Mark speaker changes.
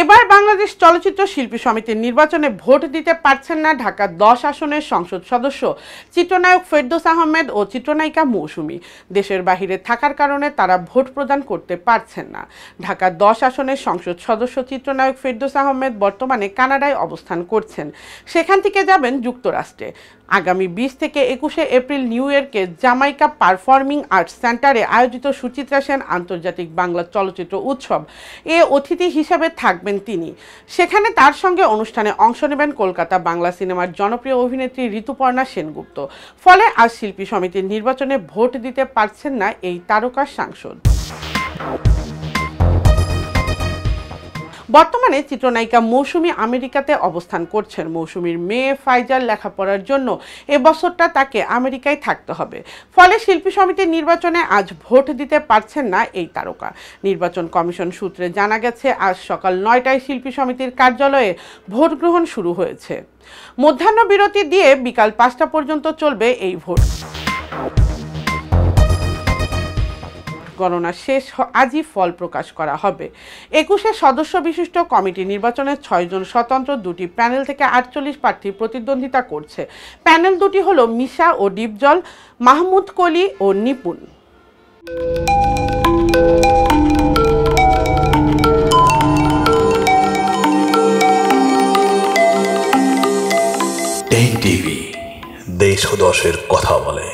Speaker 1: এবার বাংলাদেশ চলচ্চিত্র শিল্পী সমিতির নির্বাচনে ভোট দিতে পারছেন না ঢাকা 10 আসনের সংসদ সদস্য চিত্রনায়ক ফেরদৌস আহমেদ ও চিত্রনায়িকা মৌসুমী। দেশের বাহিরে থাকার কারণে তারা ভোট প্রদান করতে পারছেন না। ঢাকা 10 আসনের সংসদ সদস্য চিত্রনায়ক ফেরদৌস আহমেদ বর্তমানে কানাডায় অবস্থান করছেন। সেখান থেকে যাবেন যুক্তরাষ্ট্রে। আগামী 20 থেকে 21 এপ্রিল নিউ ইয়র্কে জামাইকা পারফর্মিং আর্টস সেন্টারে আয়োজিত সুচিত্রা সেন আন্তর্জাতিক বাংলা চলচ্চিত্র উৎসব এ অতিথি হিসেবে থাকবেন তিনি। সেখানে তার সঙ্গে অনুষ্ঠানে অংশ নেবেন কলকাতা বাংলা সিনেমার জনপ্রিয় অভিনেত্রী ঋতুপর্ণা সেনগুপ্ত। ফলে আজ শিল্পী সমিতির নির্বাচনে ভোট দিতে পারছেন না এই তারকা সাংসদ। বর্তমানে চিত্রনায়িকা মৌসুমী আমেরিকাতে অবস্থান করছেন। মৌসুমীর মেয়ে ফাইজার লেখাপড়ার জন্য এবছরটা তাকে আমেরিকায় থাকতে হবে। ফলে শিল্পী সমিতির নির্বাচনে আজ ভোট দিতে পারছেন না এই তারকা। নির্বাচন কমিশন সূত্রে জানা গেছে, আজ সকাল 9টায় শিল্পী সমিতির কার্যালয়ে ভোট গ্রহণ শুরু হয়েছে। মধ্যাহ্ন বিরতি দিয়ে বিকাল 5টা পর্যন্ত চলবে এই ভোট। গণনা শেষ আজই ফল প্রকাশ করা হবে। 21 সদস্য বিশিষ্ট কমিটি নির্বাচনে 6 জন স্বতন্ত্র, 2টি প্যানেল থেকে 48 প্রার্থী প্রতিদ্বন্দ্বিতা করছে। প্যানেল দুটি হলো মিশা ও ডিপজল, মাহমুদ কলি ও নিপুণ।
Speaker 2: টেক টিভি, দেশ ও দশের কথা বলে।